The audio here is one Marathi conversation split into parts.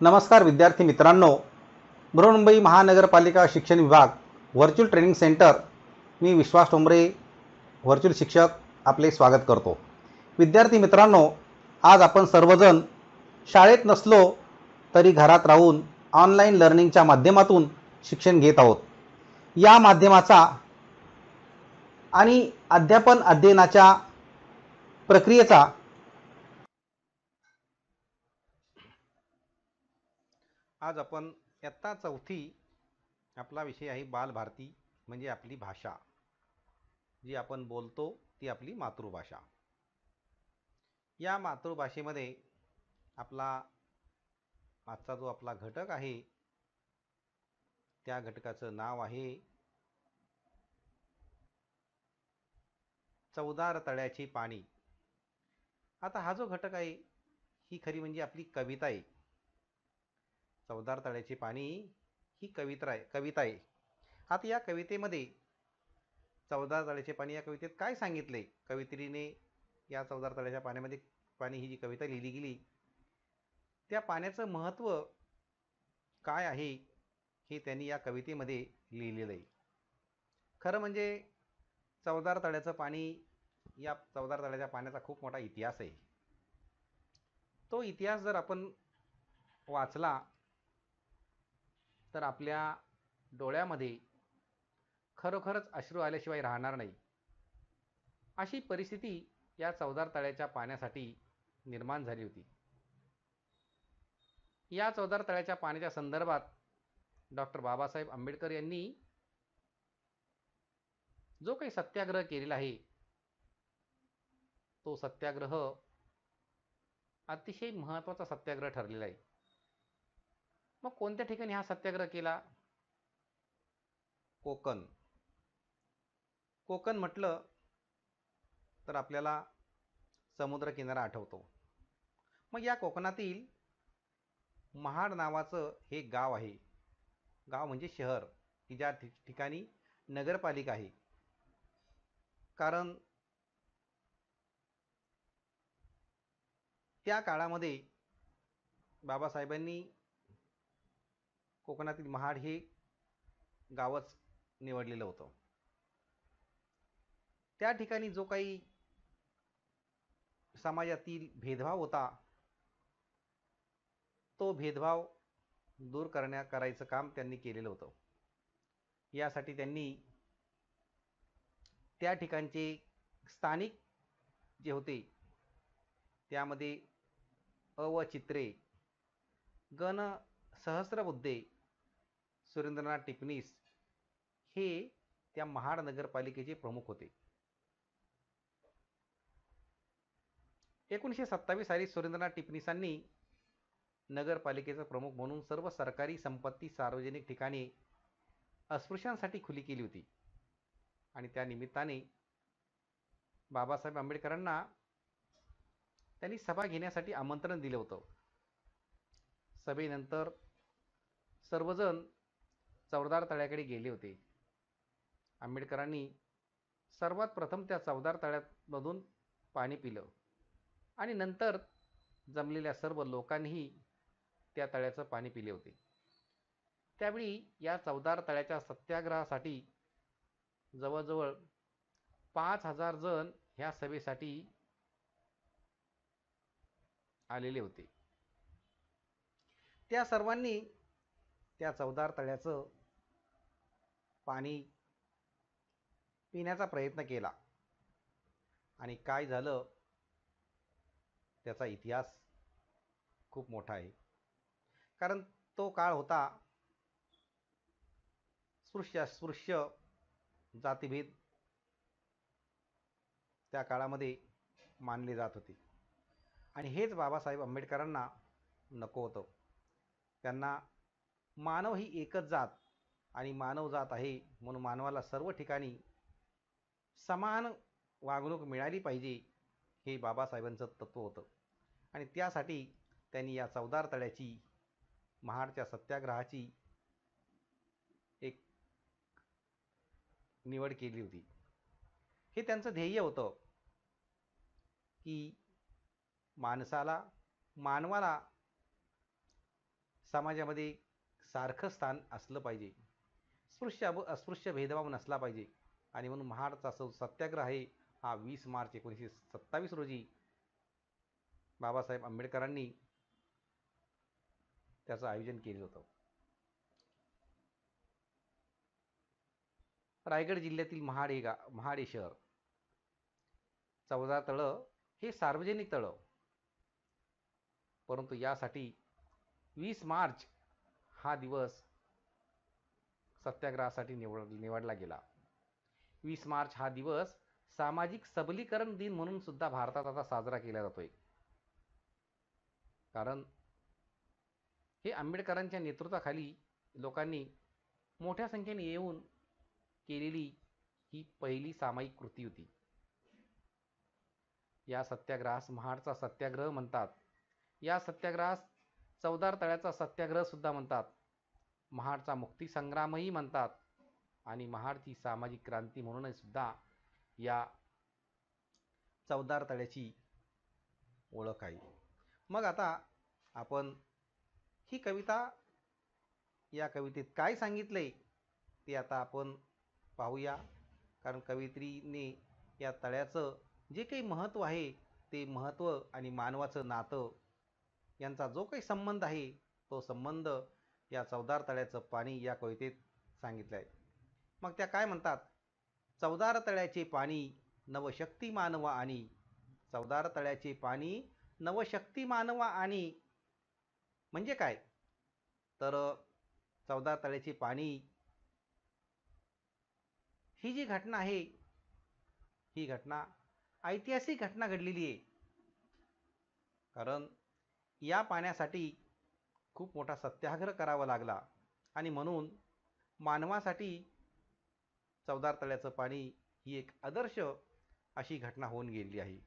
नमस्कार विद्यार्थी मित्रांनो, बृहन्मुंबई महानगरपालिका शिक्षण विभाग व्हर्च्युअल ट्रेनिंग सेंटर, मी विश्वास टोंबरे व्हर्च्युअल शिक्षक आपले स्वागत करतो। विद्यार्थी मित्रांनो, आज आपण सर्वजण शाळेत नसलो तरी घरात राहून ऑनलाईन लर्निंगच्या माध्यमातून शिक्षण घेत आहोत। या माध्यमाचा आणि अध्यापन अध्ययनाच्या प्रक्रियेचा आज आपण इयत्ता चौथी, आपला विषय आहे बालभारती, म्हणजे आपली भाषा जी आपण बोलतो ती आपली मातृभाषा। या मातृभाषेमध्ये आपला आजचा जो आपला घटक आहे त्या घटकाचं नाव आहे चवदार तळ्याचे पाणी। आता हा जो घटक आहे ही खरी म्हणजे आपली कविता आहे। चवदार तळ्याचे पाणी ही कविता आहे। आता या कवितेमध्ये चवदार तळ्याचे पाणी या कवितेत काय सांगितले, कवयित्रीने या चवदार तळ्याच्या पाण्यामध्ये पाणी ही जी कविता लिहिली गेली त्या पाण्याचं महत्त्व काय आहे हे त्यांनी या कवितेमध्ये लिहिलेलं आहे। खरं म्हणजे चवदार तळ्याचं पाणी, या चवदार तळ्याच्या पाण्याचा खूप मोठा इतिहास आहे। तो इतिहास जर आपण वाचला तर आपल्या डोळ्यामध्ये खरोखरच अश्रू आल्याशिवाय राहणार नाही। अशी परिस्थिती या चवदार तळ्याच्या पाण्यासाठी निर्माण झाली होती। या चवदार तळ्याच्या पाण्याच्या संदर्भात डॉक्टर बाबासाहेब आंबेडकर यांनी जो काही सत्याग्रह केलेला आहे तो सत्याग्रह अतिशय महत्त्वाचा सत्याग्रह ठरलेला आहे। मग कोणत्या ठिकाणी हा सत्याग्रह केला? कोकण म्हटलं तर आपल्याला समुद्रकिनारा आठवतो। मग या कोकणातील महाड नावाचं हे गाव आहे। गाव म्हणजे शहर की ज्या ठिकाणी नगरपालिका आहे। कारण त्या काळामध्ये बाबासाहेबांनी कोकणातील महाड हे गावच निवडलेलं होतं। त्या ठिकाणी जो काही समाजातील भेदभाव होता तो भेदभाव दूर करायचं काम त्यांनी केलेलं होतं। यासाठी त्यांनी त्या ठिकाणचे स्थानिक जे होते त्यामध्ये अ.व. चित्रे, गण सहस्त्रबुद्धे, सुरेंद्रनाथ टिपणीस हे त्या महाड नगरपालिकेचे प्रमुख होते। 1927 साली सुरेंद्रनाथ टिपणीसांनी नगरपालिकेचा प्रमुख म्हणून सर्व सरकारी संपत्ती सार्वजनिक ठिकाणी अस्पृश्यांसाठी खुली केली होती। आणि त्या निमित्ताने बाबासाहेब आंबेडकरांना त्यांनी सभा घेण्यासाठी आमंत्रण दिलं होतं। सभेनंतर सर्वजण चवदार तळ्याकडे गेले होते। आंबेडकरांनी सर्वात प्रथम त्या चवदार तळ्यामधून पाणी पिलं आणि नंतर जमलेल्या सर्व लोकांनीही त्या तळ्याचं पाणी पिले होते। त्यावेळी या चवदार तळ्याच्या सत्याग्रहासाठी जवळजवळ 5000 जण ह्या सभेसाठी आलेले होते। त्या सर्वांनी त्या चवदार तळ्याचं पाणी पिण्याचा प्रयत्न केला आणि काय झालं त्याचा इतिहास खूप मोठा आहे। कारण तो काळ होता स्पृश्य जातीभेद त्या काळामध्ये मानले जात होते आणि हेच बाबासाहेब आंबेडकरांना नको होतं। त्यांना मानव ही एकच जात आणि मानव जात आहे म्हणून मानवाला सर्व ठिकाणी समान वागणूक मिळाली पाहिजे हे बाबासाहेबांचं तत्त्व होतं। आणि त्यासाठी त्यांनी या चवदार तळ्याची, महाडच्या सत्याग्रहाची एक निवड केली होती। हे त्यांचं ध्येय होतं की मानवाला समाजामध्ये सारखं स्थान असलं पाहिजे, अस्पृश्य भेदभाव नसला पाहिजे. आणि म्हणून महाडचा सत्याग्रह आहे हा 20 मार्च 1927 रोजी बाबासाहेब आंबेडकरांनी त्याचं आयोजन केलं होतं. रायगड जिल्ह्यातील महाड हे शहर 14 तळं हे सार्वजनिक तळं, परंतु यासाठी 20 मार्च हा दिवस सत्याग्रहासाठी निवडला गेला. 20 मार्च हा दिवस सामाजिक सबलीकरण दिन म्हणून सुद्धा भारतात आता साजरा केला जातोय. कारण हे आंबेडकरांच्या नेतृत्वाखाली लोकांनी मोठ्या संख्येने येऊन केलेली ही पहिली सामायिक कृती होती. या सत्याग्रहास महाडचा सत्याग्रह म्हणतात. या सत्याग्रहास चवदार तळ्याचा सत्याग्रह सुद्धा म्हणतात. महाडचा मुक्तीसंग्रामही म्हणतात आणि महाडची सामाजिक क्रांती म्हणून सुद्धा या चवदार तळ्याची ओळख आहे. मग आता आपण ही कविता, या कवितेत काय सांगितलंय ते आता आपण पाहूया. कारण कवयित्रीने या तळ्याचं जे काही महत्त्व आहे ते महत्त्व आणि मानवाचं नातं यांचा जो काही संबंध आहे तो संबंध या चवदार तळ्याचं पाणी या कवितेत सांगितलं आहे. मग त्या काय म्हणतात? चवदार तळ्याचे पाणी नवशक्ती मानवा आणि, चवदार तळ्याचे पाणी नवशक्ती मानवा आणि म्हणजे काय? तर चवदार तळ्याचे पाणी ही जी घटना आहे ही घटना ऐतिहासिक घटना घडलेली आहे. कारण या पाण्यासाठी खूप मोठा सत्याग्रह करावा लागला आणि म्हणून मानवासाठी चवदार तळ्याचं पाणी ही एक आदर्श अशी घटना होऊन गेलेली आहे.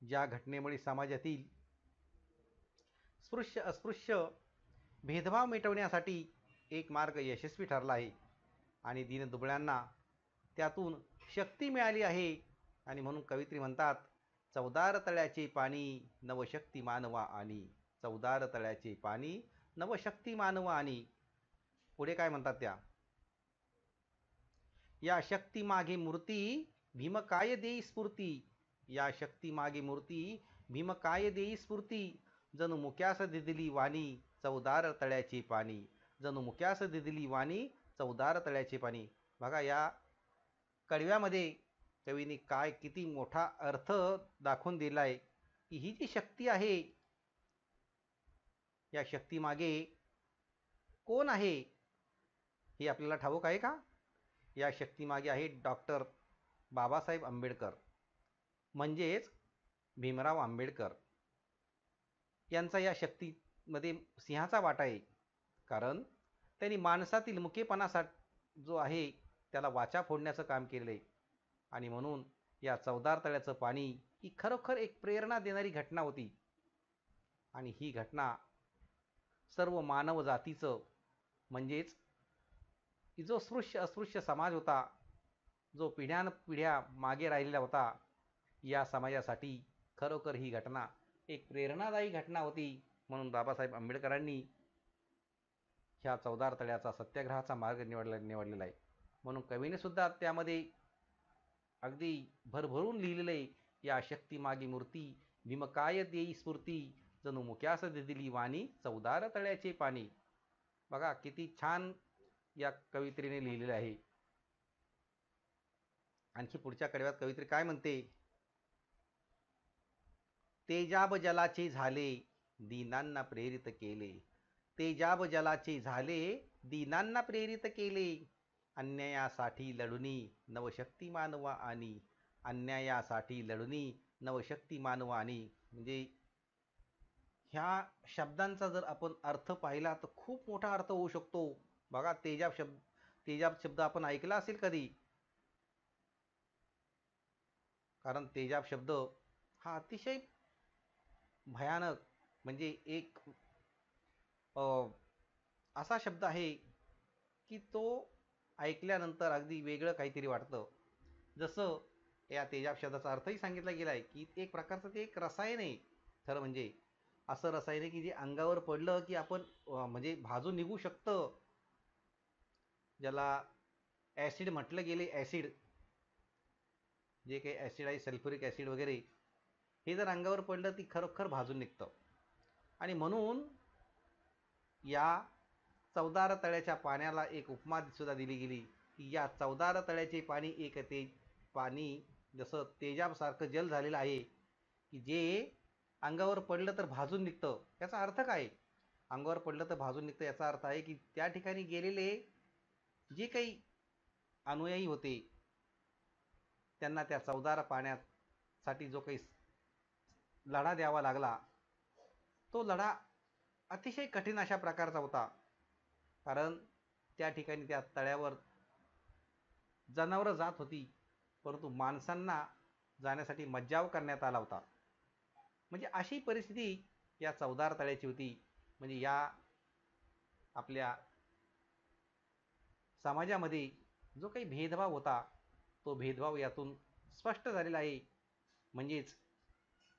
ज्या घटनेमुळे समाजातील स्पृश्य अस्पृश्य भेदभाव मिटवण्यासाठी एक मार्ग यशस्वी ठरला आहे आणि दीनदुबळ्यांना त्यातून शक्ती मिळाली आहे. आणि म्हणून कवयित्री म्हणतात, चवदार तळ्याचे पाणी नवशक्ती मानवा आणि, चवदार तळ्याचे पाणी नवशक्ती मानवा आणि. पुढे काय म्हणतात त्या? या शक्ती मागे मूर्ती भीम काय देई स्फूर्ती, या शक्ती मागे मूर्ती भीम काय देई स्फूर्ती, जणू मुक्यास दिदली वाणी चवदार तळ्याचे पाणी, जणू मुक्यास दिदली वाणी चवदार तळ्याचे पाणी. बघा या कडव्यामध्ये कवीने काय किती मोठा अर्थ दाखवून दिलाय की ही जी शक्ती आहे या शक्तीमागे कोण आहे हे आपल्याला ठाऊक आहे का? या शक्तीमागे आहे डॉक्टर बाबासाहेब आंबेडकर, म्हणजेच भीमराव आंबेडकर यांचा या शक्तीमध्ये सिंहाचा वाटा आहे. कारण त्यांनी माणसातील मुकेपणासाठी जो आहे त्याला वाचा फोडण्याचं काम केलेलं आहे. आणि म्हणून या चवदार तळ्याचं पाणी ही खरोखर एक प्रेरणा देणारी घटना होती. आणि ही घटना सर्व मानव जातीचं म्हणजेच जो अस्पृश्य समाज होता, जो पिढ्यानपिढ्या मागे राहिलेला होता, या समाजासाठी खरोखर ही घटना एक प्रेरणादायी घटना होती. म्हणून बाबासाहेब आंबेडकरांनी ह्या चवदार तळ्याचा सत्याग्रहाचा मार्ग निवडलेला आहे. म्हणून कवीने सुद्धा त्यामध्ये अगदी भरभरून लिहिलेलं आहे, या शक्ती मागे मूर्ती भीम काय देई स्फूर्ती, जणू मुक्यास दिली वाणी चवदार तळ्याचे पाणी. बघा किती छान या कवित्रीने लिहिलेलं आहे. आणखी पुढच्या कडव्यात कवित्री काय म्हणते? तेजाब जलाचे झाले दीनांना प्रेरित केले, तेजाब जलाचे झाले दीनांना प्रेरित केले, अन्यायासाठी लढुनी नवशक्ती मानवा आणि, अन्यायासाठी लढुनी नवशक्ती मानवा आणि. म्हणजे ह्या शब्दांचा जर आपण अर्थ पाहिला तर खूप मोठा अर्थ होऊ शकतो. बघा तेजाब शब्द आपण ऐकला असेल कधी. कारण तेजाब शब्द हा अतिशय भयानक म्हणजे एक असा शब्द आहे की तो ऐकल्यानंतर अगदी वेगळं काहीतरी वाटतं. जसं या तेजाब शब्दाचा अर्थही सांगितला गेला आहे की एक प्रकारचं ते एक रसायन आहे खरं म्हणजे. असं रसायन आहे की जे अंगावर पडलं की आपण म्हणजे भाजून निघू शकतं. ज्याला ॲसिड म्हटलं गेले, ॲसिड जे काही ॲसिड आहे, सल्फ्युरिक ॲसिड वगैरे, हे जर अंगावर पडलं ती खरोखर भाजून निघतं. आणि म्हणून या चवदार तळ्याच्या पाण्याला एक उपमा सुद्धा दिली गेली की या चवदार तळ्याचे पाणी एक ते पाणी जसं तेजाबसारखं जल झालेलं आहे की जे अंगावर पडलं तर भाजून निघतं. याचा अर्थ काय? अंगावर पडलं तर भाजून निघतं याचा अर्थ आहे की त्या ठिकाणी गेलेले जे काही अनुयायी होते त्यांना त्या चवदार पाण्यासाठी जो काही लढा द्यावा लागला, तो लढा अतिशय कठीण अशा प्रकारचा होता. कारण त्या ठिकाणी त्या तळ्यावर जनावरं जात होती, परंतु माणसांना जाण्यासाठी मज्जाव करण्यात आला होता. म्हणजे अशी परिस्थिती या चवदार तळ्याची होती. म्हणजे या आपल्या समाजामध्ये जो काही भेदभाव होता, तो भेदभाव यातून स्पष्ट झालेला आहे. म्हणजेच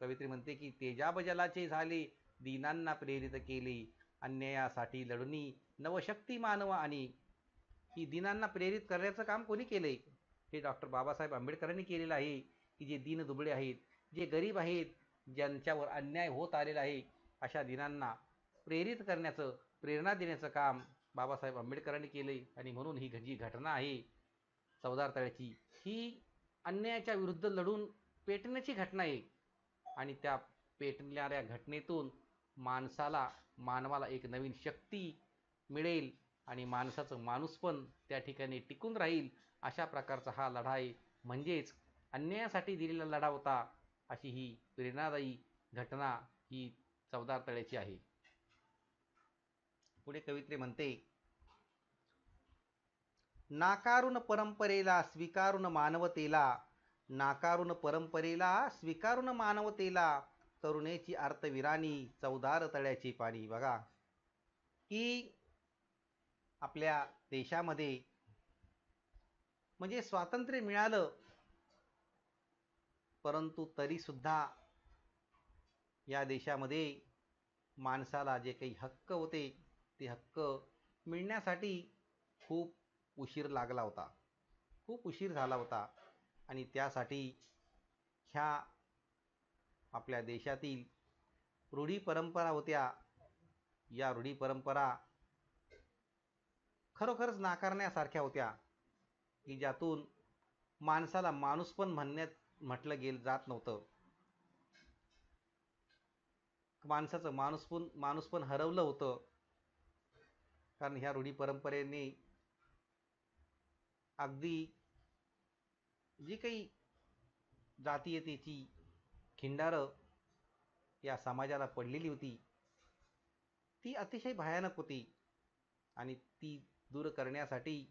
कवयित्री म्हणते की तेजाब जलाचे झाले, दीनांना प्रेरित केले, अन्यायासाठी लढणी नवशक्ती मानवा आणि. ही दीनांना प्रेरित करण्याचं काम कोणी केलंय? हे डॉक्टर बाबासाहेब आंबेडकरांनी केलेलं आहे. की जे दीन दुबळे आहेत, जे गरीब आहेत, ज्यांच्यावर अन्याय होत आलेला आहे, अशा दीनांना प्रेरित करण्याचं, प्रेरणा देण्याचं काम बाबासाहेब आंबेडकरांनी केले. आणि म्हणून ही जी घटना आहे चवदार तळ्याची, ही अन्यायाच्या विरुद्ध लढून पेटण्याची घटना आहे. आणि त्या पेटणाऱ्या घटनेतून मानवाला एक नवीन शक्ती मिळेल आणि माणसाचं माणूसपण त्या ठिकाणी टिकून राहील. अशा प्रकारचा हा लढा आहे. म्हणजेच अन्यायासाठी दिलेला लढा होता. अशी ही प्रेरणादायी घटना ही चवदार तळ्याची आहे. पुढे कवित्री म्हणते, नाकारून परंपरेला स्वीकारून मानवतेला, नाकारून परंपरेला स्वीकारून मानवतेला, करुणेची आर्तविराणी चवदार तळ्याचे पाणी. बघा की आपल्या देशामध्ये म्हणजे स्वातंत्र्य मिळालं, परंतु तरीसुद्धा या देशामध्ये माणसाला जे काही हक्क होते ते हक्क मिळण्यासाठी खूप उशीर लागला होता, खूप उशीर झाला होता. आणि त्यासाठी ह्या आपल्या देशातील रूढी परंपरा होत्या. या रूढी परंपरा खरोखरच नाकारण्यासारख्या होत्या की ज्यातून माणसाला माणूसपण म्हटलं गेलं जात नव्हतं. माणसाचं माणूसपण हरवलं होतं. कारण ह्या रूढी परंपरेने अगदी जी काही जातीयतेची खिंडारं या समाजाला पडलेली होती, ती अतिशय भयानक होती. आणि ती दूर करण्यासाठी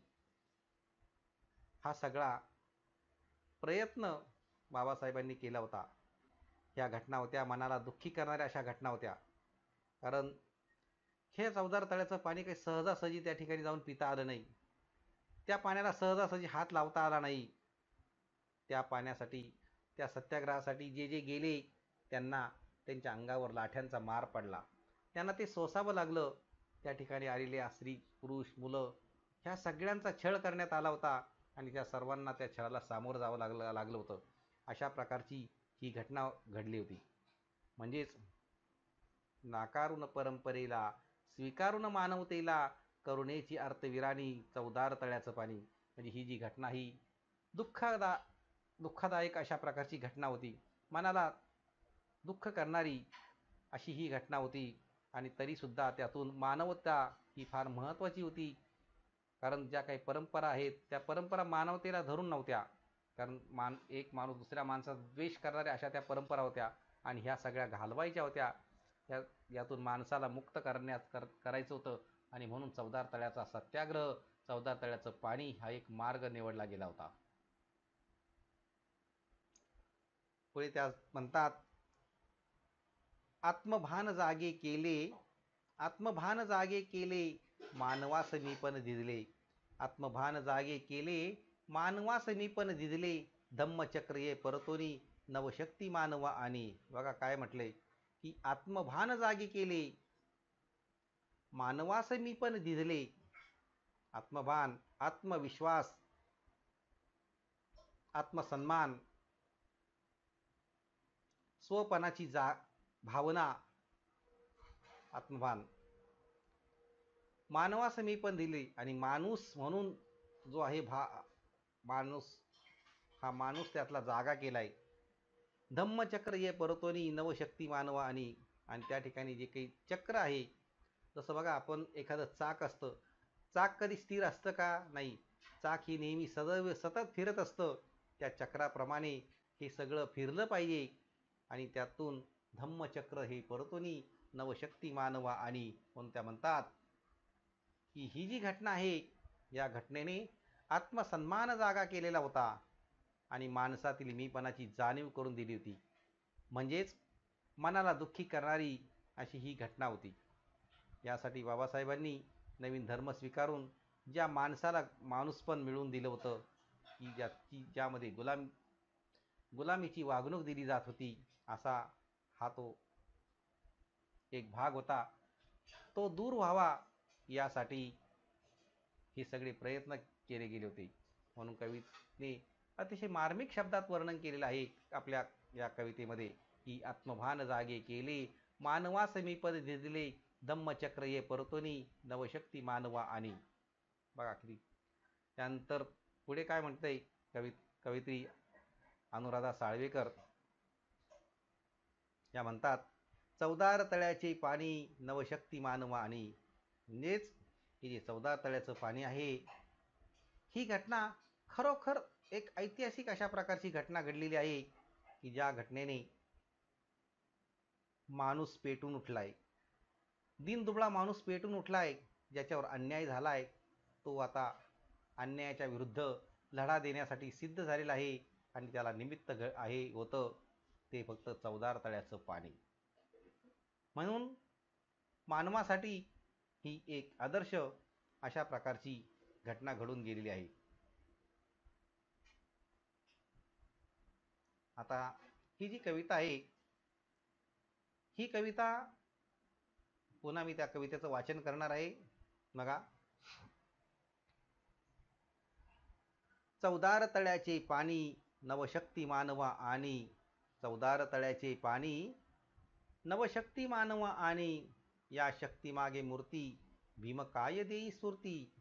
हा सगळा प्रयत्न बाबासाहेबांनी केला होता. ह्या घटना होत्या मनाला दुःखी करणाऱ्या अशा घटना होत्या. कारण हे चवदार तळ्याचं पाणी काही सहजासहजी त्या ठिकाणी जाऊन पिता आलं नाही. त्या पाण्याला सहजासहजी हात लावता आला नाही. त्या पाण्यासाठी, त्या सत्याग्रहासाठी जे जे गेले त्यांना त्यांच्या अंगावर लाठ्यांचा मार पडला. त्यांना ते सोसावं लागलं. त्या ठिकाणी आलेल्या स्त्री, पुरुष, मुलं ह्या सगळ्यांचा छळ करण्यात आला होता. आणि त्या सर्वांना त्या छळाला सामोरं जावं लागलं होतं. अशा प्रकारची ही घटना घडली होती. म्हणजेच नाकारून परंपरेला स्वीकारून मानवतेला, करुणेची आर्तविराणी चवदार तळ्याचं पाणी. म्हणजे ही जी घटना ही दुःखदायक अशा प्रकारची घटना होती. मनाला दुःख करणारी अशी ही घटना होती. आणि तरीसुद्धा त्यातून मानवता ही फार महत्त्वाची होती. कारण ज्या काही परंपरा आहेत त्या परंपरा मानवतेला धरून नव्हत्या. कारण एक माणूस दुसऱ्या माणसाचा द्वेष करणाऱ्या अशा त्या परंपरा होत्या. आणि ह्या सगळ्या घालवायच्या होत्या. यातून माणसाला मुक्त करायचं होतं. आणि म्हणून चवदार तळ्याचा सत्याग्रह, चवदार तळ्याचं पाणी हा एक मार्ग निवडला गेला होता. पुढे त्या म्हणतात, आत्मभान जागे केले, आत्मभान जागे केले, मानवास मी पण दिदले. आत्मभान जागे केले, मानवास मी पण दिदले, धम्मचक्र ये परतोनी, नवशक्ती मानवा आणि. बघा काय म्हटलंय की आत्मभान जागे केले, मानवास मी पण दिधले. आत्मभान, आत्मविश्वास, आत्मसन्मान, स्वपणाची भावना, आत्मभान मानवास मी पण दिले. आणि माणूस म्हणून जो आहे माणूस, हा माणूस त्यातला जागा केलाय. धम्मचक्र ये परतोनी नवशक्ती मानवा. आणि त्या ठिकाणी जे काही चक्र आहे, जसं बघा आपण एखादं चाक असतं, चाक कधी स्थिर असतं का? नाही. चाक ही नेहमी सतत फिरत असतं. त्या चक्राप्रमाणे हे सगळं फिरलं पाहिजे. आणि त्यातून धम्मचक्र हे परतोनी नवशक्ती मानवा. आणि म्हणून त्या म्हणतात की ही जी घटना आहे, या घटनेने आत्मसन्मान जागा केलेला होता आणि माणसातील मीपणाची जाणीव करून दिली होती. म्हणजेच मनाला दुःखी करणारी अशी ही घटना होती. यासाठी बाबासाहेबांनी नवीन धर्म स्वीकारून ज्या माणसाला माणूसपण मिळवून दिलं होतं, की ज्यामध्ये गुलामीची वागणूक दिली जात होती, असा हा तो एक भाग होता. तो दूर व्हावा यासाठी हे सगळे प्रयत्न केले गेले होते. म्हणून कवीने अतिशय मार्मिक शब्दात वर्णन केलेलं आहे आपल्या या कवितेमध्ये, की आत्मभान जागे केले, मानवास मी पद दिले, धम्मचक्र ये परतोनी नवशक्ती मानवा. आणि बघा किती. त्यानंतर पुढे काय म्हणतंय कवित्री अनुराधा साळवेकर या म्हणतात, चवदार तळ्याचे पाणी नवशक्ती मानवा. आणि म्हणजेच हे जे चवदार तळ्याचं पाणी आहे, ही घटना खरोखर एक ऐतिहासिक अशा प्रकारची घटना घडलेली आहे, की ज्या घटनेने माणूस पेटून उठलाय. दिनदुबळा माणूस पेटून उठलाय. ज्याच्यावर अन्याय झालाय, तो आता अन्यायाच्या विरुद्ध लढा देण्यासाठी सिद्ध झालेला आहे. आणि त्याला निमित्त होतं ते फक्त चवदार तळ्याचं पाणी. म्हणून मानवासाठी ही एक आदर्श अशा प्रकारची घटना घडून गेलेली आहे. आता ही जी कविता आहे, ही कविता पुन्हा मी त्या कवितेचं वाचन करणार आहे. बघा, चवदार तळ्याचे पाणी नवशक्ती मानवा. आणि चवदार तळ्याचे पाणी नवशक्ती मानवा. आणि या शक्तीमागे मूर्ती भीम काय देई स्फूर्ती.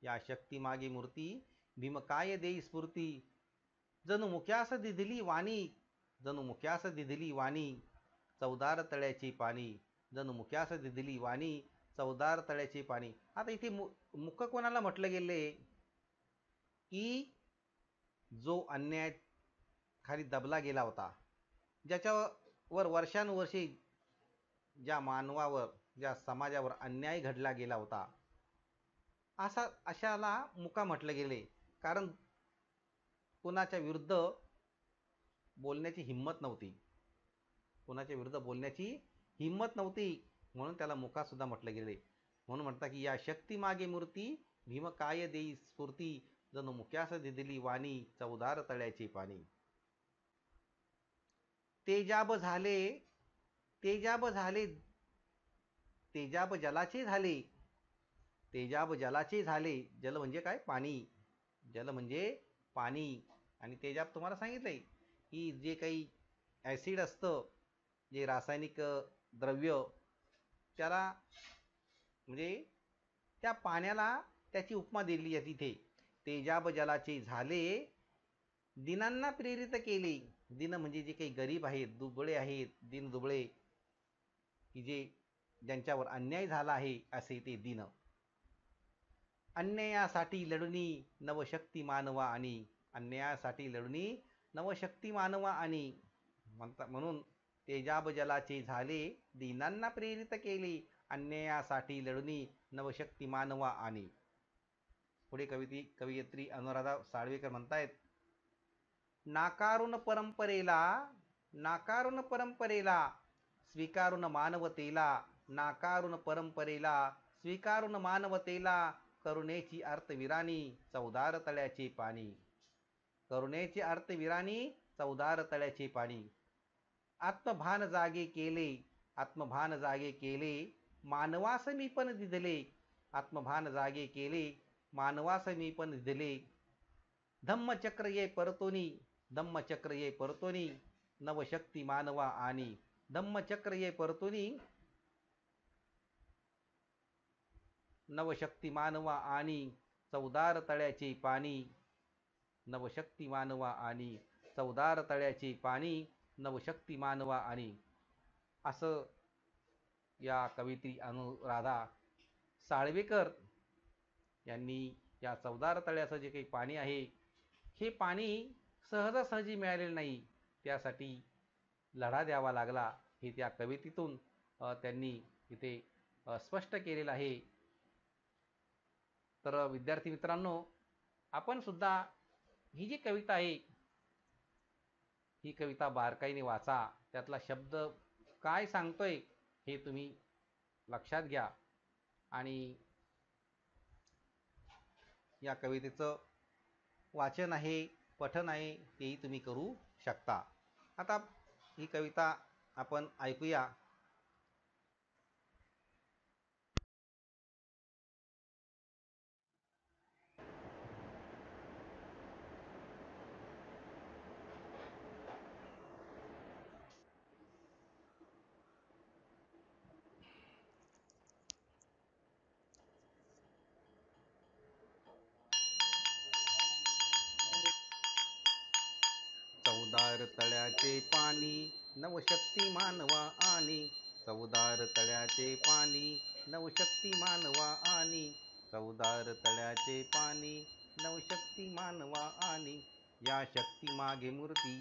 या शक्तीमागे मूर्ती भीम काय देई स्फूर्ती. जणू मुक्यास दिधली वाणी, जणू मुक्यास दिधली वाणी, चवदार तळ्याचे पाणी. जणू मुक्यास दिधली वाणी, चवदार तळ्याचे पाणी. आता इथे मुख कोणाला म्हटलं गेले, की जो अन्याय खाली दबला गेला होता, ज्याच्यावर वर्षानुवर्षे ज्या मानवावर, ज्या समाजावर अन्याय घडला गेला होता, अशाला मुका म्हटलं गेले. कारण कुणाच्या विरुद्ध बोलण्याची हिंमत नव्हती, कुणाच्या विरुद्ध बोलण्याची हिंमत नव्हती, म्हणून त्याला मुका सुद्धा म्हटलं गेले. म्हणून म्हणतात की या शक्तीमागे मूर्ती भीम काय देई स्फूर्ती. जणू मुक्यास दिधली वाणी, चवदार तळ्याचे पाणी. तेजाब झाले, तेजाब झाले, तेजाब जलाचे झाले, तेजाब जलाचे झाले. जल म्हणजे काय? पाणी. जल म्हणजे पाणी. आणि तेजाब तुम्हाला सांगितलंय की जे काही ॲसिड असतं, जे रासायनिक द्रव्य, त्याला म्हणजे त्या पाण्याला त्याची उपमा दिली आहे तिथे. तेजाब जलाचे झाले, दिनांना प्रेरित केले. दिन म्हणजे जे काही गरीब आहेत, दुबळे आहेत, दिन दुबळे, की ज्यांच्यावर अन्याय झाला आहे, असे ते दिन. अन्यायासाठी लढणी नवशक्ती मानवा. आणि अन्यायासाठी लढणी नवशक्ती मानवा. आणि म्हणून तेजाब जलाचे झाले, दीनांना प्रेरित केले, अन्यायासाठी लढणी नवशक्ती मानवा. आणि पुढे कवयित्री अनुराधा साळवेकर म्हणतायत, नाकारून परंपरेला, नाकारून परंपरेला, स्वीकारून मानवतेला, नाकारून परंपरेला, स्वीकारून मानवतेला, करुणेची अर्थविराणी, चवदार तळ्याचे पाणी. करुणेची अर्थविराणी, चवदार तळ्याचे पाणी. आत्मभान जागे केले, आत्मभान जागे केले मानवास मी पण दिधले. आत्मभान जागे केले मानवास मी पण दिधले. धम्मचक्र ये परतोनी, धम्मचक्र ये परतोनी, नवशक्ती मानवा आणि. धम्मचक्र ये परतोनी, नवशक्ती मानवा आणि. चवदार तळ्याचे पाणी, नवशक्ती मानवा आणि. चवदार तळ्याचे पाणी, नवशक्ती मानवा आणि. असं या कवयित्री अनुराधा साळवेकर यांनी या चवदार तळ्याचं जे काही पाणी आहे, हे पाणी सहजासहजी मिळालेलं नाही. त्यासाठी लढा द्यावा लागला, हे त्या कवितेतून त्यांनी इथे स्पष्ट केलेलं आहे. तर विद्यार्थी मित्रांनो, आपण सुद्धा ही जी कविता आहे, ही कविता बारकाईने वाचा. त्यातला शब्द काय सांगतोय हे तुम्ही लक्षात घ्या आणि या कवितेचं वाचन आहे, पठन आहे, तेही तुम्ही करू शकता. आता ही कविता आपण ऐकूया. चवदार तळ्याचे पाणी, नवशक्ती मानवा आणि. चवदार तळ्याचे पाणी, नवशक्ती मानवा आणि. चवदार तळ्याचे पाणी, नवशक्ती मानवा आणि. या शक्ती मागे मूर्ती,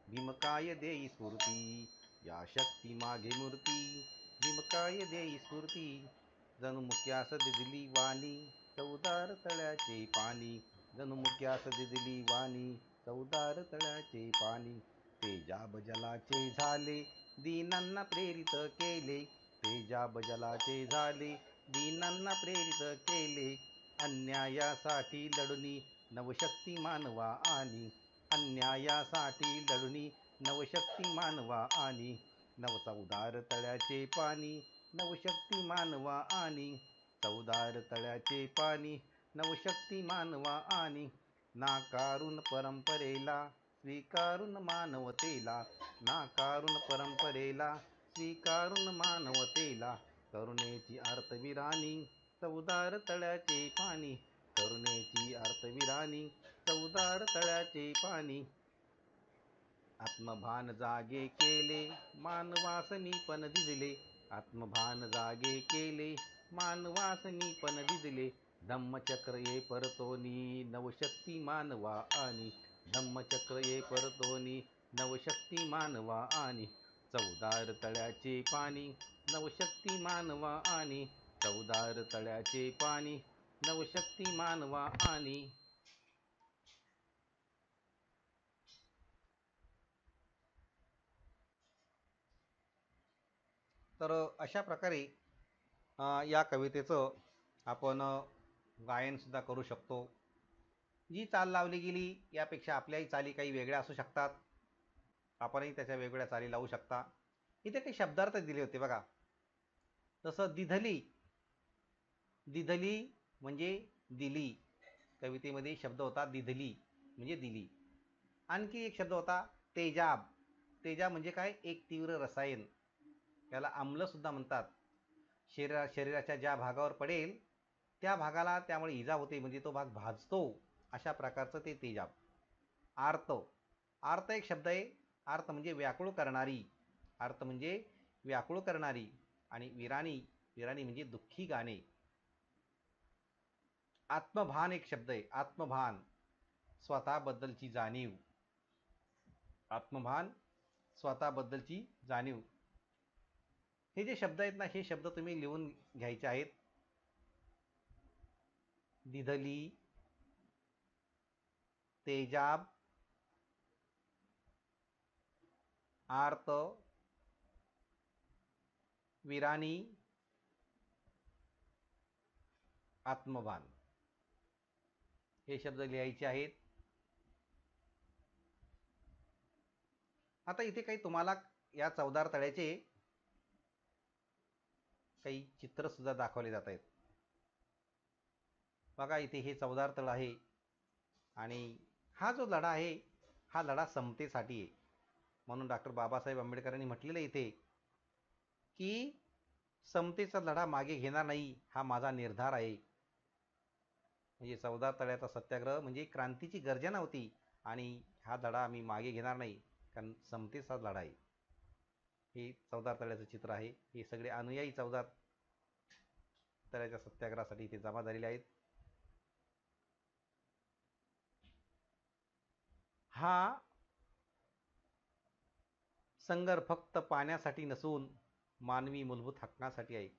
भीमकाय देई स्फूर्ती. या शक्ती मागे मूर्ती, भीमकाय देई स्फूर्ती. जणू मुक्यास दिली वाणी, चवदार तळ्याचे पाणी. जणू मुक्यास दिली वाणी, चवदार तळ्याचे पाणी. तेजाब जलाचे झाले, दीनांना प्रेरित केले. तेजाब जलाचे झाले, दीनांना प्रेरित केले. अन्यायासाठी लढुनी, नवशक्ती मानवा आणि. अन्यायासाठी लढुनी, नवशक्ती मानवा आणि. चवदार तळ्याचे पाणी, नवशक्ती मानवा आणि. चवदार तळ्याचे पाणी, नवशक्ती मानवा आणि. नाकारून परंपरेला, स्वीकारून मानवतेला. नाकारून परंपरेला, स्वीकारून मानवतेला. करुणेची अर्थविराणी, चवदार तळ्याचे पाणी. करुणेची अर्थविराणी, चवदार तळ्याचे पाणी. आत्मभान जागे केले मानवास मी पण दिदले. आत्मभान जागे केले मानवास मी पण दिदले. धम्मचक्र ये परतोनी, नवशक्ती मानवा आणि. धम्मचक्र ये परतोनी, नवशक्ती मानवा आणि. चवदार तळ्याचे पाणी, नवशक्ती मानवा आणि. चवदार तळ्याचे पाणी, नवशक्ती मानवा आणि. तर अशा प्रकारे या कवितेचं आपण गायनसुद्धा करू शकतो. जी चाल लावली गेली यापेक्षा आपल्याही चाली काही वेगळ्या असू शकतात. आपणही त्याच्या वेगवेगळ्या चाली लावू शकता. इथे काही शब्दार्थ दिले होते बघा. तसं दिधली, दिधली म्हणजे दिली. कवितेमध्ये शब्द होता दिधली म्हणजे दिली. आणखी एक शब्द होता तेजाब. तेजाब म्हणजे काय? एक तीव्र रसायन. याला आम्लसुद्धा म्हणतात. शरीराच्या ज्या भागावर पडेल त्या भागाला त्यामुळे इजा होते, म्हणजे तो भाग भाजतो, अशा प्रकारचं ते तेजाब. आर्त, आर्त एक शब्द आहे. आर्त म्हणजे व्याकुळ करणारी. आर्त म्हणजे व्याकुळ करणारी. आणि विराणी, विराणी म्हणजे दुःखी गाणे. आत्मभान एक शब्द आहे. आत्मभान स्वतःबद्दलची जाणीव. आत्मभान स्वतःबद्दलची जाणीव. हे जे शब्द आहेत ना, हे शब्द तुम्ही लिहून घ्यायचे आहेत. दिधली, तेजाब, आर्त, विराणी, आत्मभान हे शब्द लिहायचे आहेत. आता इथे काही तुम्हाला या चवदार तळ्याचे काही चित्रसुद्धा दाखवले जात आहेत. बघा इथे हे चवदार तळ आहे आणि हा जो लढा आहे हा लढा समतेसाठी आहे. म्हणून डॉक्टर बाबासाहेब आंबेडकरांनी म्हटलेलं इथे की समतेचा लढा मागे घेणार नाही हा माझा निर्धार आहे. म्हणजे चवदार तळ्याचा सत्याग्रह म्हणजे क्रांतीची गर्जना होती आणि हा लढा आम्ही मागे घेणार नाही, कारण समतेचा लढा आहे. हे चवदार तळ्याचं चित्र आहे. हे सगळे अनुयायी चवदार तळ्याच्या सत्याग्रहासाठी इथे जमा झालेले आहेत. हा संघर्ष फक्त पाण्यासाठी नसून मानवी मूलभूत हक्कांसाठी आहे.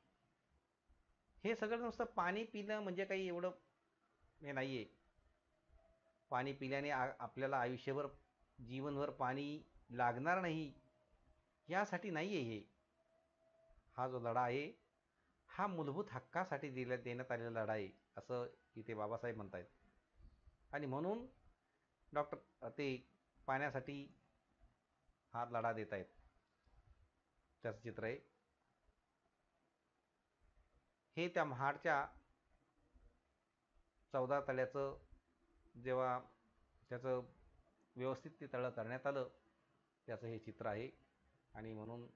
हे सगळं नुसतं पाणी पिणं म्हणजे काही एवढं हे नाही आहे. पाणी पिल्याने आपल्याला आयुष्यभर जीवनभर पाणी लागणार नाही यासाठी नाही आहे हे. हा जो लढा आहे हा मूलभूत हक्कासाठी देण्यात आलेला लढा आहे असं इथे बाबासाहेब म्हणत आहेत. आणि म्हणून डॉक्टर ते पाण्यासाठी हा लढा देत आहेत. त्याचं चित्र आहे हे. त्या महाडच्या चवदार तळ्याचं जेव्हा त्याचं व्यवस्थित ते तळं करण्यात आलं त्याचं हे चित्र आहे. आणि म्हणून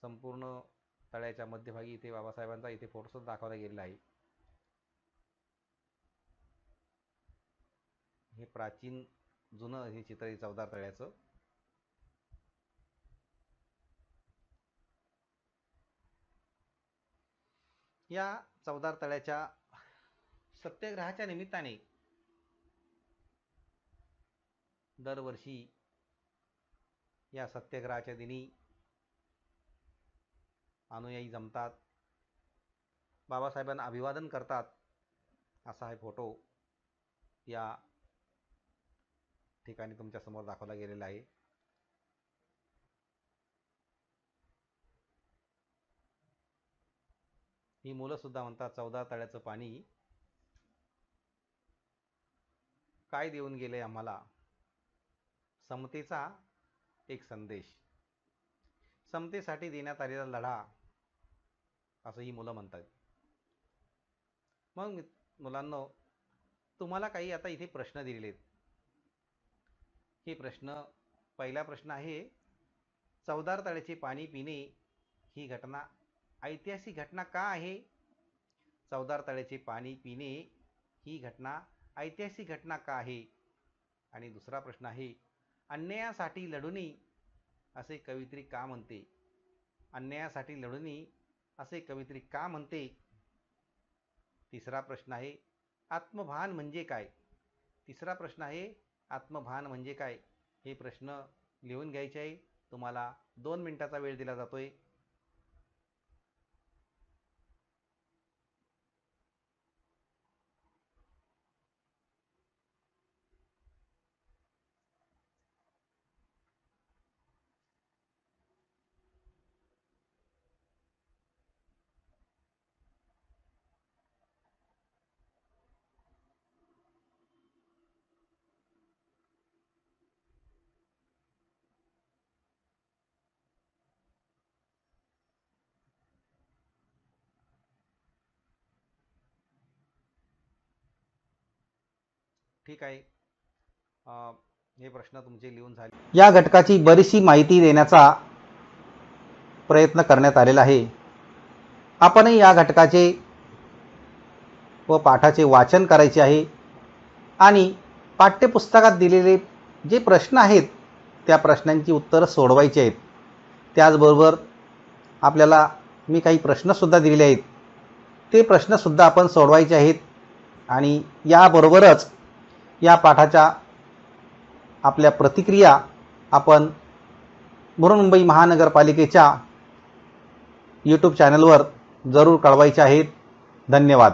संपूर्ण तळ्याच्या मध्यभागी इथे बाबासाहेबांचा इथे फोटोसुद्धा दाखवला गेलेला आहे. हे प्राचीन जुनं हे चित्र आहे चवदार तळ्याचं. या चवदार तळ्याच्या सत्याग्रहाच्या निमित्ताने दरवर्षी या सत्याग्रहाच्या दिनी अनुयायी जमतात, बाबासाहेबांना अभिवादन करतात. असा हा फोटो या ठिकाणी तुमच्या समोर दाखवला गेलेला आहे. ही मुलं सुद्धा म्हणतात चवदार तळ्याचं पाणी काय देऊन गेले आम्हाला, समतेचा एक संदेश, समतेसाठी देण्यात आलेला लढा, असं ही मुलं म्हणतात. मग मुलांनो, तुम्हाला काही आता इथे प्रश्न दिलेले आहेत. हे प्रश्न, पहिला प्रश्न आहे चवदार तळ्याचे पाणी पिणे ही घटना ऐतिहासिक घटना का आहे? चवदार तळ्याचे पाणी पिणे ही घटना ऐतिहासिक घटना का आहे? आणि दुसरा प्रश्न आहे अन्यायासाठी लढुनी असे कवयित्री का म्हणते? अन्यायासाठी लढुनी असे कवयित्री का म्हणते? तिसरा प्रश्न आहे आत्मभान म्हणजे काय? तिसरा प्रश्न आहे आत्मभान म्हणजे काय? हे प्रश्न लिहून घ्यायचे आहे. तुम्हाला 2 मिनिटाचा वेळ दिला जातोय. ठीक आहे. हे प्रश्न तुमचे लिहून झाले. या घटकाची बरीचशी माहिती देण्याचा प्रयत्न करण्यात आलेला आहे. आपणही या घटकाचे व पाठाचे वाचन करायचे आहे आणि पाठ्यपुस्तकात दिलेले जे प्रश्न आहेत त्या प्रश्नांची उत्तरं सोडवायची आहेत. त्याचबरोबर आपल्याला मी काही प्रश्नसुद्धा दिलेले आहेत, ते प्रश्नसुद्धा आपण सोडवायचे आहेत. आणि याबरोबरच या पाठाच्या आपल्या प्रतिक्रिया आपण बृहन्मुंबई महानगरपालिकेच्या यूट्यूब चॅनलवर जरूर कळवायच्या आहेत. धन्यवाद.